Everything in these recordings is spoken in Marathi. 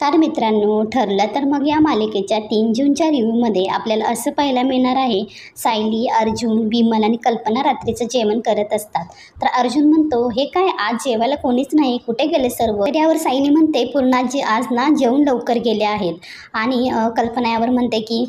तर मित्रांनो, ठरलं तर मग या मालिकेच्या 3 जूनच्या रिव्ह्यूमध्ये आपल्याला असं पाहायला मिळणार आहे, सायली, अर्जुन, विमल आणि कल्पना रात्रीचं जेवण करत असतात. तर अर्जुन म्हणतो, हे काय आज जेवायला कोणीच नाही, कुठे गेले सर्व? तर यावर सायली म्हणते, पूर्णाजी आज ना जेवून लवकर गेले आहेत. आणि कल्पना यावर म्हणते की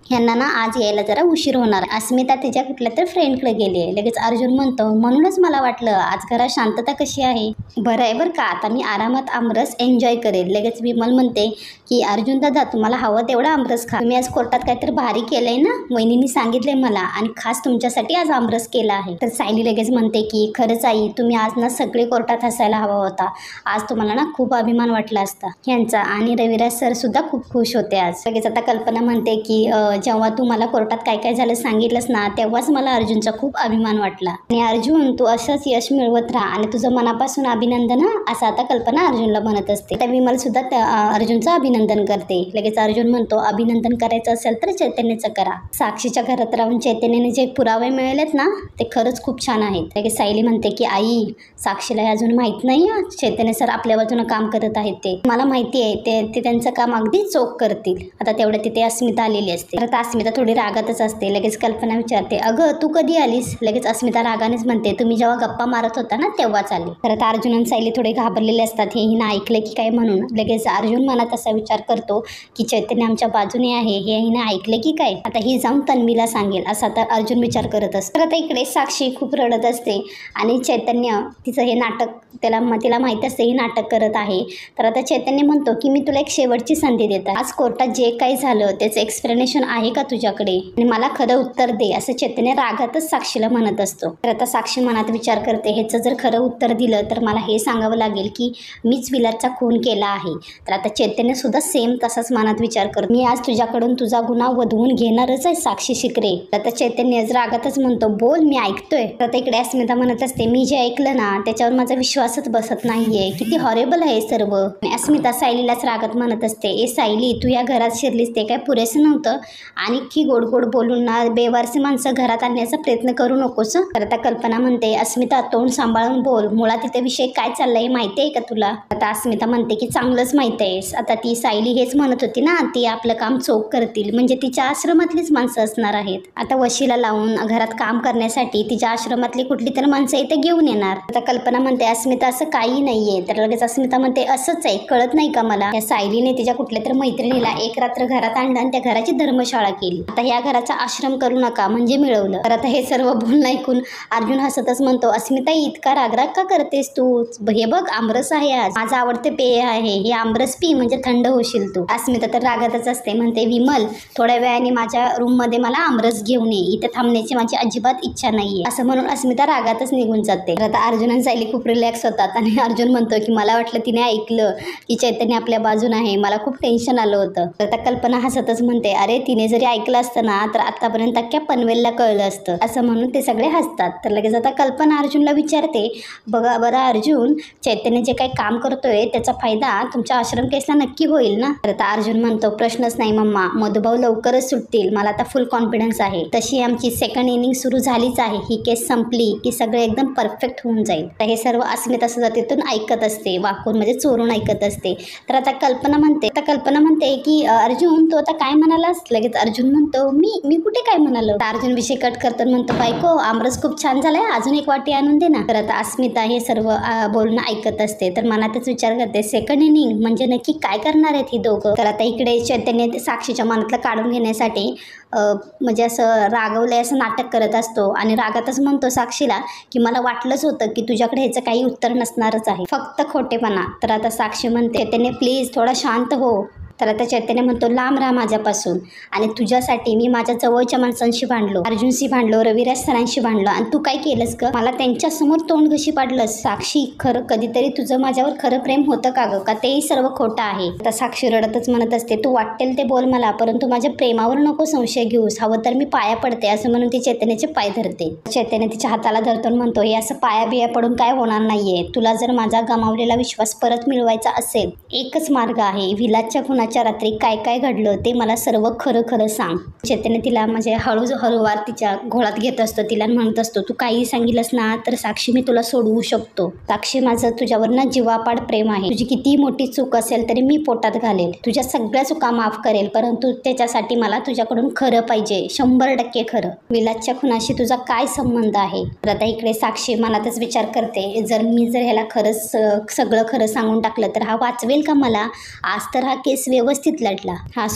यांना ना आज यायला जरा उशीर होणार. अस्मिता तिच्या कुठल्या तर फ्रेंडकडे गेली आहे. लगेच अर्जुन म्हणतो, म्हणूनच मला वाटलं आज घरात शांतता कशी आहे. बरं आहे बरं का, आता मी आरामात आमरस एन्जॉय करेल. लगेच विमल म्हणते की अर्जुन दादा, तुम्हाला हवं तेवढा आमरस खा. तुम्ही आज कोर्टात काहीतरी भारी केलंय ना, वहिनींनी सांगितलंय मला, आणि खास तुमच्यासाठी आज आमरस केला आहे. तर सायली लगेच म्हणते की खरंच आई, तुम्ही आज ना सगळे कोर्टात हसायला हवा होता. आज तुम्हाला ना खूप अभिमान वाटला असता यांचा. आणि रविराज सर सुद्धा खूप खुश होते आज. लगेच आता कल्पना म्हणते की जेव्हा तू मला कोर्टात काय काय झालं सांगितलंस ना, तेव्हाच मला अर्जुनचा खूप अभिमान वाटला. आणि अर्जुन, तू असंच यश मिळवत राहा आणि तुझं मनापासून अभिनंदन असं आता कल्पना अर्जुनला म्हणत असते. त्या विमल सुद्धा अर्जुनचं अभिनंदन करते. लगेच अर्जुन म्हणतो, अभिनंदन करायचं असेल तर चैतन्याचं करा. साक्षीच्या घरात राहून चैतन्याने जे पुरावे मिळालेत ना, ते खरंच खूप छान आहेत. लगेच सायली म्हणते की आई, साक्षीला अजून माहित नाही चैतन्य सर आपल्या बाजूने काम करत आहेत. ते मला माहिती आहे, ते त्यांचं काम अगदी चोख करतील. आता तेवढं तिथे अस्मिता आलेली असते. तर अस्मिता थोडी रागातच असते. लगेच कल्पना विचारते, अगं तू कधी आलीस? लगेच अस्मिता रागानेच म्हणते, तुम्ही जेव्हा गप्पा मारत होता ना तेव्हाच आले. परत अर्जुन आणि सायली थोडे घाबरलेले असतात, हे हिनं ऐकलं की काय म्हणून. लगेच अर्जुन मनात असा विचार करतो की चैतन्य आमच्या बाजूने आहे, हे हिनं ऐकलं की काय, आता ही जाऊन तन्वीला सांगेल, असा तर अर्जुन विचार करत असतो. तर आता इकडे साक्षी खूप रडत असते आणि चैतन्य तिचं हे नाटक तिला माहीत असते ही नाटक करत आहे. तर आता चैतन्य म्हणतो की मी तुला एक शेवटची संधी देते. आज कोर्टात जे काही झालं त्याचं एक्सप्लेनेशन आहे का तुझ्याकडे, आणि मला खरं उत्तर दे, असं चैतन्य रागातच साक्षीला म्हणत असतो. तर आता साक्षी मनात विचार करते, ह्याचं जर खरं उत्तर दिलं तर मला हे सांगावं लागेल की मीच विलासचा खून केला आहे. तर आता चैतन्य सुद्धा सेम तसाच मनात विचार करतो, मी आज तुझ्याकडून तुझा गुन्हा वधवून घेणारच आहे साक्षी शिकरे. तर आता चैतन्य रागातच म्हणतो, बोल, मी ऐकतोय. तर आता इकडे अस्मिता म्हणत असते, मी जे ऐकलं ना त्याच्यावर माझा विश्वासच बसत नाहीये, किती हॉरेबल आहे सर्व. आणि अस्मिता सायलीलाच रागात म्हणत असते, ए सायली, तू या घरात शिरलीस ते काय पुरेसं नव्हतं, आणि की गोड गोड बोलून ना बेवारसी माणसं घरात आणण्याचा प्रयत्न करू नकोस. तर आता कल्पना म्हणते, अस्मिता तोंड सांभाळून बोल, मुळात तिथे विषय काय चाललाय माहिती आहे का तुला? आता अस्मिता म्हणते की चांगलंच माहिती आहे. आता ती सायली हेच म्हणत होती ना, ती आपलं काम चोख करतील, म्हणजे तिच्या आश्रमातलीच माणसं असणार आहेत. आता वशीला लावून घरात काम करण्यासाठी तिच्या आश्रमातली कुठली तर माणसं इथे घेऊन येणार. आता कल्पना म्हणते, अस्मिता असं काही नाहीये. तर लगेच अस्मिता म्हणते, असंच आहे, कळत नाही का मला? या सायलीने तिच्या कुठल्या तर मैत्रिणीला एक रात्र घरात आणलं आणि त्या घराची धर्मशाळा केली. आता या घराचा आश्रम करू नका म्हणजे मिळवलं. तर आता हे सर्व बोलणं ऐकून अर्जुन हसतच म्हणतो, अस्मिता इतका रागराग का करतेस तू? हे बघ, आमरस आहे आज, माझं आवडते पेय आहे, हे आमरस पी म्हणजे थंड होशील तू. अस्मिता तर रागातच असते, म्हणते, विमल, थोड्या वेळाने माझ्या रूम मध्ये मला आमरस घेऊन ये, इथे थांबण्याची माझी अजिबात इच्छा नाहीये, असं म्हणून अस्मिता रागातच निघून जाते. तर आता अर्जुन आणि सायली खूप रिलॅक्स होतात आणि अर्जुन म्हणतो की मला वाटलं तिने ऐकलं की चैतन्य आपल्या बाजून आहे, मला खूप टेन्शन आलं होतं. तर आता कल्पना हसतच म्हणते, अरे तिने जरी ऐकलं असतं ना तर आतापर्यंत अख्ख्या पनवेलला कळलं असतं, असं म्हणून ते सगळे हसतात. तर लगेच आता कल्पना अर्जुनला विचारते, बघा बरं अर्जुन, चैतन्य जे काही काम करतोय त्याचा फायदा तुमच्या आश्रम केसला नक्की होईल ना? तर आता अर्जुन म्हणतो, प्रश्नच नाही मम्मा, मधुभाऊ लवकरच सुटतील, मला आता फुल कॉन्फिडन्स आहे. तशी आमची सेकंड इनिंग सुरू झालीच आहे, ही केस संपली की सगळं एकदम परफेक्ट होऊन जाईल. तर हे सर्व अस्मिता सुद्धा तिथून ऐकत असते, वाकून म्हणजे चोरून ऐकत असते. तर आता कल्पना म्हणते की अर्जुन, तू आता काय म्हणालास? लगेच अर्जुन म्हणतो, मी कुठे काय म्हणालो? अर्जुन विषय कट करतो, म्हणतो, बायको, आमरस खूप छान झालाय, अजून एक वाटी आणून दे ना. तर आता अस्मिता हे सर्व बोलणं ऐकत असते. तर मनातच विचार करते, सेकंड इनिंग म्हणजे नक्की काय करणार आहेत ही दोघं? तर आता इकडे चैतन्य साक्षीच्या मनातलं काढून घेण्यासाठी म्हणजे असं रागवलंय असं नाटक करत असतो आणि रागातच म्हणतो साक्षीला की मला वाटलंच होतं की तुझ्याकडे ह्याचं काही उत्तर नसणारच आहे, फक्त खोटेपणा. तर आता साक्षी म्हणते, चैतन्य प्लीज थोडा शांत हो. तर आता चैतन्य म्हणतो, लांब राहा माझ्यापासून, आणि तुझ्यासाठी मी माझ्या जवळच्या माणसांशी भांडलो, अर्जुनशी भांडलो, रविराज सरांशी भांडलो, आणि तू काय केलंस ग? मला त्यांच्यासमोर तोंड कशी पाडलंस? साक्षी, खरं कधीतरी तुझं माझ्यावर खरं प्रेम होतं का ग? का तेही सर्व खोटं आहे? आता साक्षी रडतच म्हणत असते, तू वाटेल ते बोल मला, परंतु माझ्या प्रेमावर नको संशय घेऊस, हवं तर मी पाया पडते, असं म्हणून ती चैतन्याचे पाय धरते. चैतन्य तिच्या हाताला धरतो, म्हणतो, हे असं पाया बिया पडून काय होणार नाहीये, तुला जर माझा गमावलेला विश्वास परत मिळवायचा असेल एकच मार्ग आहे, विलासच्या खुनाची विसर्जनाच्या रात्री काय काय घडलं ते मला सर्व खरं खरं सांग. चैतन्य तिला म्हणजे हळूवार तिच्या घोळात घेत असतो, तिला म्हणत असतो, तू काही सांगितलंस ना तर साक्षी मी तुला सोडवू शकतो. साक्षी माझं तुझ्यावर ना जीवापाड प्रेम आहे. तुझी किती मोठी चूक असेल तरी मी पोटात घालेल, तुझ्या सगळ्या चुका माफ करेल, परंतु त्याच्यासाठी मला तुझ्याकडून खरं पाहिजे, 100% खरं. विलासच्या खुनाशी तुझा काय संबंध आहे? तर आता इकडे साक्षी मनातच विचार करते, जर ह्याला खरंच सगळं खरं सांगून टाकलं तर हा वाचवेल का मला? आज तर हा केस व्यवस्थित लढला, हा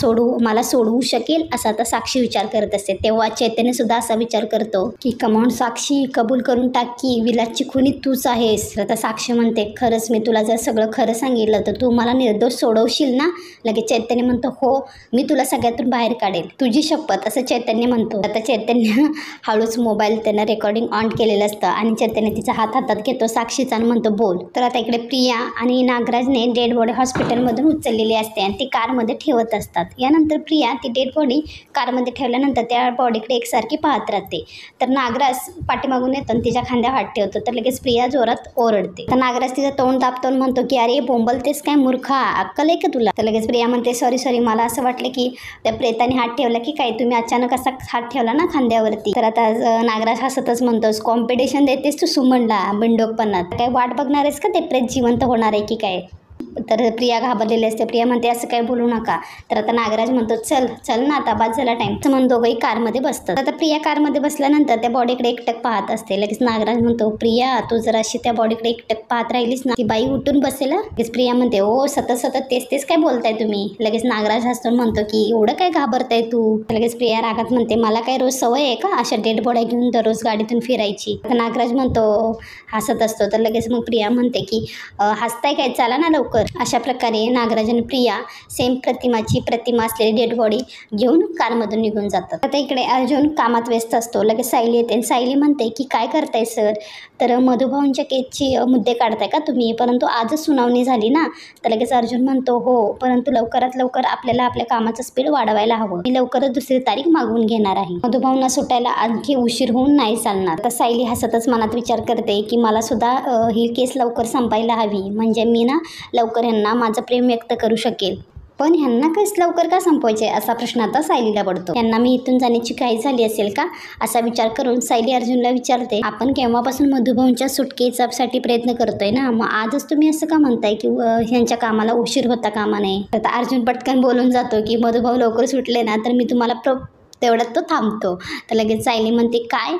मला सोडवू शकेल असा आता साक्षी विचार करत असते. तेव्हा चैतन्य सुद्धा असा विचार करतो की कमावून साक्षी कबूल करून टाक की विलासची खुनी तूच आहेस. आता साक्षी म्हणते, खरंच मी तुला जर सगळं खरं सांगितलं तर तू मला निर्दोष सोडवशील ना? लगेच चैतन्य म्हणतो, हो मी तुला सगळ्यातून बाहेर काढेल, तुझी शपथ, असं चैतन्य म्हणतो. आता चैतन्य हळूच मोबाईल त्यांना रेकॉर्डिंग ऑन केलेलं असतं आणि चैतन्य तिचा हातात घेतो साक्षीचा आणि म्हणतो बोल. तर आता इकडे प्रिया आणि नागराजने डेड बॉडी हॉस्पिटलमधून उचललेली असते आणि ती कारमध्ये ठेवत असतात. यानंतर प्रिया ती डेड बॉडी कारमध्ये ठेवल्यानंतर त्या बॉडीकडे एकसारखी पाहत राहते. तर नागराज पाठीमागून येतो आणि तिच्या खांद्यावर हात ठेवतो. तर लगेच प्रिया जोरात ओरडते. तर नागराज तिचं तोंड दाबतो आणि म्हणतो की अरे बोंबलतेस काय मूर्खा, अक्कल आहे का तुला? तर लगेच प्रिया म्हणते, सॉरी मला असं वाटलं की त्या प्रेताने हात ठेवला की काय, तुम्ही अचानक असा हात ठेवला ना खांद्यावरती. तर आता नागराज हसतच म्हणतोस, कॉम्पिटिशन देतेस तू सुमनला बिनडोकपणात, काय वाट बघणार आहेस का ते प्रेत जिवंत होणार आहे की काय? तर प्रिया घाबरलेली असते. प्रिया म्हणते असं काय बोलू नका. तर आता नागराज म्हणतो चल ना आता बाद झाला टाइम. असं म्हणून दोघंही कारमध्ये बसतात. आता प्रिया कारमध्ये बसल्यानंतर त्या बॉडीकडे एकटक पाहत असते. लगेच नागराज म्हणतो, प्रिया तू जर अशी त्या बॉडीकडे एकटक पाहत राहिलीस ना ती बाई उठून बसेल. लगेच प्रिया म्हणते, ओ सतत तेच काय बोलताय तुम्ही? लगेच नागराज हसतो म्हणतो की एवढं काय घाबरताय तू? लगेच प्रिया रागात म्हणते, मला काय रोज सवय आहे का अशा डेड बॉड्या घेऊन दररोज गाडीतून फिरायची? तर नागराज म्हणतो हसत असतो. तर लगेच मग प्रिया म्हणते की हसताय काय, चला ना लवकर. अशा प्रकारे नागराज आणि प्रिया सेम प्रतिमा असलेली डेड बॉडी घेऊन कारमधून निघून जातात. आता इकडे अर्जुन कामात व्यस्त असतो. लगेच सायली येते. सायली म्हणते की काय करताय सर? तर मधुभाऊंच्या केसची मुद्दे काढताय का तुम्ही? परंतु आजच सुनावणी झाली ना? तर लगेच अर्जुन म्हणतो, हो परंतु लवकरात लवकर आपल्याला आपल्या कामाचं स्पीड वाढवायला हवं. मी लवकरच दुसरी तारीख मागवून घेणार आहे. मधुभाऊंना सुटायला आणखी उशीर होऊन नाही चालणार. तर सायली हसतच मनात विचार करते की मला सुद्धा ही केस लवकर संपायला हवी, म्हणजे मी ना लवकर ह्यांना माझं प्रेम व्यक्त करू शकेल. पण ह्यांना केस लवकर का संपवायचे असा प्रश्न आता सायलीला पडतो. यांना मी इथून जाण्याची काही झाली असेल का असा विचार करून सायली अर्जुनला विचारते, आपण केव्हापासून मधुभाऊंच्या सुटकेसाठी प्रयत्न करतोय ना, मग आजच तुम्ही असं का म्हणताय की ह्यांच्या कामाला उशीर होता कामा नये? तर अर्जुन पटकन बोलून जातो की मधुभाऊ लवकर सुटले ना तर मी तुम्हाला तेवढ्यात तो थांबतो. तर लगेच सायली म्हणते, काय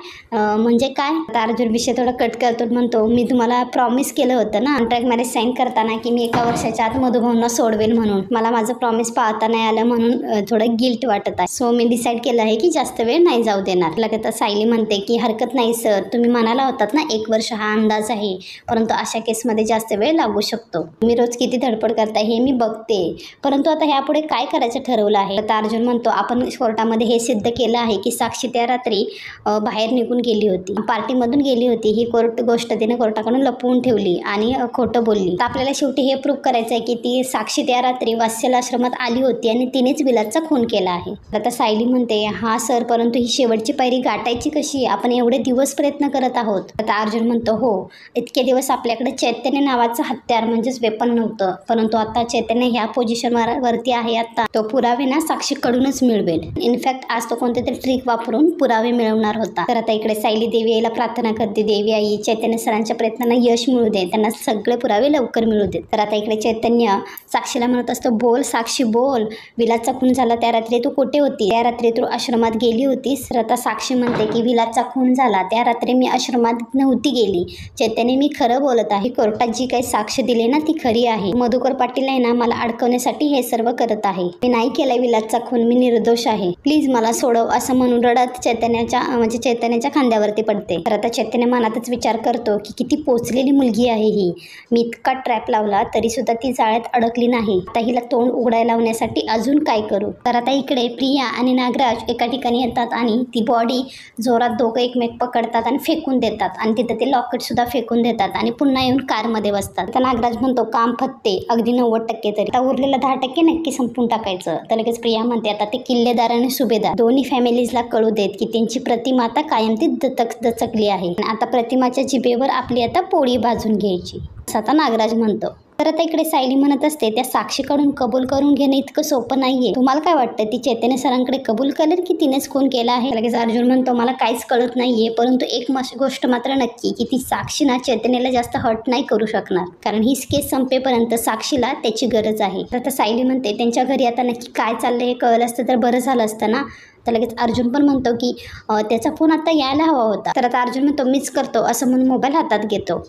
म्हणजे काय? आता अर्जुन विषय थोडा कट करतो, म्हणतो मी तुम्हाला प्रॉमिस केलं होतं ना कॉन्ट्रॅक्ट मॅरेज साईन करताना की मी 1 वर्षाच्या आत मधुभाऊंना सोडवेल म्हणून. मला माझं प्रॉमिस पाळता नाही आलं म्हणून थोडं गिल्ट वाटत आहे. सो मी डिसाईड केलं आहे की जास्त वेळ नाही जाऊ देणार. लगेच सायली म्हणते की हरकत नाही सर, तुम्ही म्हणाला होतात ना 1 वर्ष हा अंदाज आहे, परंतु अशा केसमध्ये जास्त वेळ लागू शकतो. तुम्ही रोज किती धडपड करताय हे मी बघते, परंतु आता ह्यापुढे काय करायचं ठरवलं आहे? तर अर्जुन म्हणतो, आपण कोर्टामध्ये हे सिद्ध केलं आहे की साक्षी त्या रात्री बाहेर निघून गेली होती, पार्टीमधून गेली होती. ही गोष्ट तिने कोर्टाकडून लपवून ठेवली आणि खोटं बोलली. तर आपल्याला शेवटी हे प्रूव्ह करायचं आहे की ती साक्षी त्या रात्री वात्सल आश्रमात आली होती आणि तिनेच विलासचा खून केला आहे. आता सायली म्हणते, हा सर, परंतु ही शेवटची पायरी गाठायची कशी? आपण एवढे दिवस प्रयत्न करत आहोत. आता अर्जुन म्हणतो, हो इतके दिवस आपल्याकडे चैतन्य नावाचं हत्यार म्हणजेच वेपन नव्हतं, परंतु आता चैतन्य ह्या पोझिशनवरती आहे. आता तो पुरावे ना साक्षीकडूनच मिळवेल. इनफॅक्ट आज तो कोणते तरी ट्रिक वापरून पुरावे मिळवणार होता. तर आता इकडे सायली देवी आईला प्रार्थना करते, देवी आई चैतन्य सरांच्या प्रयत्नांना यश मिळू दे, त्यांना सगळे पुरावे लवकर मिळू देत. तर आता इकडे चैतन्य साक्षीला म्हणत असतो, बोल साक्षी बोल, विलासचा खून झाला त्या रात्री तू कुठे होती? त्या रात्री तू आश्रमात गेली होतीस? तर आता साक्षी म्हणते की विलासचा खून झाला त्या रात्री मी आश्रमात नव्हती गेली. चैतन्य मी खरं बोलत आहे, कोर्टात जी काही साक्ष दिली ना ती खरी आहे. मधुकर पाटील आहे ना मला अडकवण्यासाठी हे सर्व करत आहे. मी नाही केलाय विलासचा खून, मी निर्दोष आहे, प्लीज मला सोडव असं म्हणून रडत चैतन्याच्या खांद्यावरती पडते. तर आता चैतन्य मनातच विचार करतो की किती पोचलेली मुलगी आहे ही, मी इतका ट्रॅप लावला तरी सुद्धा ती जाळ्यात अडकली नाही. आता हिला तोंड उघडायला लावण्यासाठी अजून काय करू? तर आता इकडे प्रिया आणि नागराज एका ठिकाणी येतात आणि ती बॉडी जोरात दोघं एकमेक पकडतात आणि फेकून देतात आणि तिथं ते लॉकेट सुद्धा फेकून देतात आणि पुन्हा येऊन कारमध्ये बसतात. तर नागराज म्हणतो, काम फत्ते अगदी 90% तरी, आता उरलेला 10% नक्की संपून टाकायचं. तर लगेच प्रिया म्हणते, आता ते किल्लेदार आणि सुभेदार दोन्ही फॅमिलीजला कळू देत की त्यांची प्रतिमा आता कायम ती दचकली आहे. आता प्रतिमाच्या जिभेवर आपली आता पोळी भाजून घ्यायची असं आता नागराज म्हणतो. तर आता इकडे सायली म्हणत असते त्या साक्षीकडून कबूल करून घेणं इतकं सोपं नाहीये. तुम्हाला काय वाटतं ती चैतन्य सरांकडे कबूल करेल की तिनेच खून केला आहे? लगेच अर्जुन म्हणतो मला काहीच कळत नाहीये, परंतु एक गोष्ट मात्र नक्की की ती साक्षी ना चैतन्याला जास्त हर्ट नाही करू शकणार, कारण ही केस संपेपर्यंत साक्षीला त्याची गरज आहे. तर आता सायली म्हणते त्यांच्या घरी आता नक्की काय चाललंय हे कळलं असतं तर बरं झालं असतं ना. तर लगेच अर्जुन पण म्हणतो की त्याचा फोन आता यायला हवा होता. तर आता अर्जुन म्हणतो मीच करतो असं म्हणून मोबाईल हातात घेतो.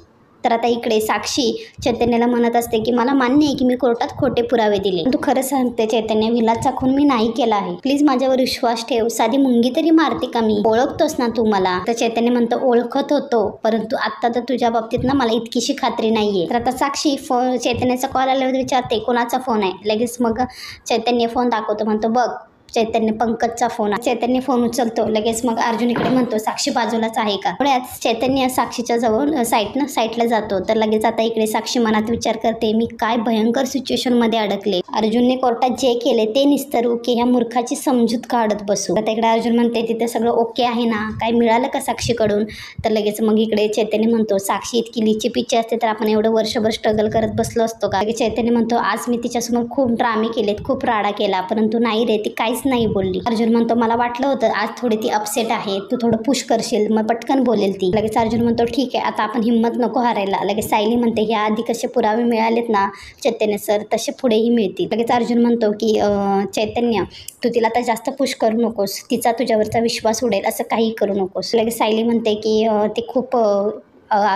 तर आता इकडे साक्षी चैतन्याला म्हणत असते की मला मान्य आहे की मी कोर्टात खोटे पुरावे दिले, तू खरं सांगते चैतन्य, विलासचा खून मी नाही केला आहे, प्लीज माझ्यावर विश्वास ठेव, साधी मुंगी तरी मारते का मी, ओळखतोस ना तू मला. तर चैतन्य म्हणतो ओळखत होतो, परंतु आता तर तुझ्या बाबतीत ना मला इतकीशी खात्री नाहीये. तर आता साक्षी चैतन्याचा कॉल आल्यावर विचारते कोणाचा फोन आहे. लगेच मग चैतन्य फोन दाखवतो, म्हणतो बघ चैतन्य पंकजचा फोन आहे. चैतन्य फोन उचलतो. लगेच मग अर्जुन इकडे म्हणतो साक्षी बाजूलाच आहे का. थोड्यात चैतन्य साक्षीच्या जवळ साईटला जातो. तर लगेच आता इकडे साक्षी मनात विचार करते मी काय भयंकर सिच्युएशन मध्ये अडकले. अर्जुनने कोर्टात जे केले ते निस्तरू की ह्या मूर्खाची समजूत काढत बसू. आता इकडे अर्जुन म्हणते तिथे सगळं ओके आहे ना, काय मिळालं का साक्षीकडून. तर लगेच मग इकडे चैतन्य म्हणतो साक्षी इतकी लिची पिची असते तर आपण एवढं वर्षभर स्ट्रगल करत बसलो असतो का. चैतन्य म्हणतो आज मी तिच्यासमोर खूप ड्रामे केलेत, खूप राडा केला, परंतु नाही रे ती काहीच नाही बोलली. अर्जुन म्हणतो मला वाटलं होतं आज थोडी ती अपसेट आहे, तू थोडं पुश करशील मग पटकन बोलेल ती. लगेच अर्जुन म्हणतो ठीक आहे आता आपण हिंमत नको हारायला. लगेच सायली म्हणते ह्या आधी कसे पुरावे मिळालेत ना चैतन्य सर तसे पुढेही मिळतील. लगेच अर्जुन म्हणतो की चैतन्य तू तिला आता जास्त पुश करू नकोस, तिचा तुझ्यावरचा विश्वास उडेल असं काही करू नकोस. लगेच सायली म्हणते की ते खूप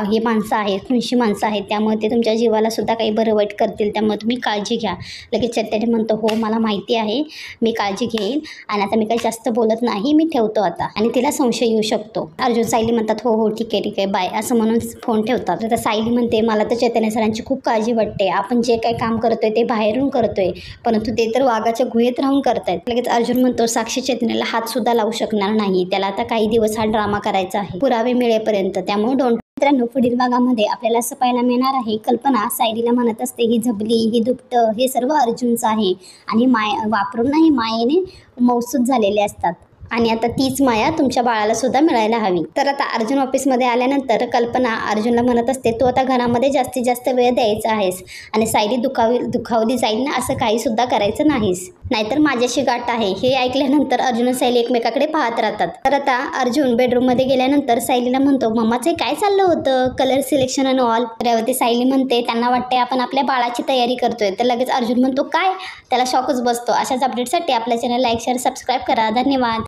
ही माणसं आहेत, खुनशी माणसं आहेत, त्यामुळे ते तुमच्या जीवाला सुद्धा काही बरं वाईट करतील, त्यामुळे तुम्ही काळजी घ्या. लगेच चैतन्य म्हणतो हो मला माहिती आहे, मी काळजी घेईन आणि आता मी काही जास्त बोलत नाही, मी ठेवतो आता, आणि तिला संशय येऊ शकतो. अर्जुन सायली म्हणतात हो हो ठीक आहे बाय असं म्हणून फोन ठेवतात. तर सायली म्हणते मला तर चैतन्य सरांची खूप काळजी वाटते, आपण जे काही काम करतोय ते बाहेरून करतोय परंतु ते तर वाघाच्या गुहेत राहून करतायत. लगेच अर्जुन म्हणतो साक्षी चैतन्याला हात सुद्धा लावू शकणार नाही, त्याला आता काही दिवस हा ड्रामा करायचा आहे पुरावे मिळेपर्यंत, त्यामुळे डोंट. मित्रांनो पुढील भागामध्ये आपल्याला असं पाहायला मिळणार आहे कल्पना सायलीला म्हणत असते ही झबली ही दुपटं हे सर्व अर्जुनचं आहे आणि वापरून नाही मायेने मौसूद झालेले असतात आणि आता तीच माया तुमच्या बाळाला सुद्धा मिळायला हवी. तर आता अर्जुन ऑफिसमध्ये आल्यानंतर कल्पना अर्जुनला म्हणत असते तू आता घरामध्ये जास्तीत जास्त वेळ द्यायचा आहेस आणि सायली दुखावली जाईल ना असं काही सुद्धा करायचं नाहीस, नाहीतर माझ्याशी गाठ आहे. हे ऐकल्यानंतर अर्जुन सायली एकमेकाकडे पाहत राहतात. तर आता अर्जुन बेडरूममध्ये गेल्यानंतर सायलीला म्हणतो मम्माचं काय चाललं होतं कलर सिलेक्शन आणि ऑल. त्यावरती सायली म्हणते त्यांना वाटते आपण आपल्या बाळाची तयारी करतोय. तर लगेच अर्जुन म्हणतो काय, त्याला शॉकच बसतो. अशाच अपडेटसाठी आपल्या चॅनल लाईक शेअर सबस्क्राईब करा. धन्यवाद.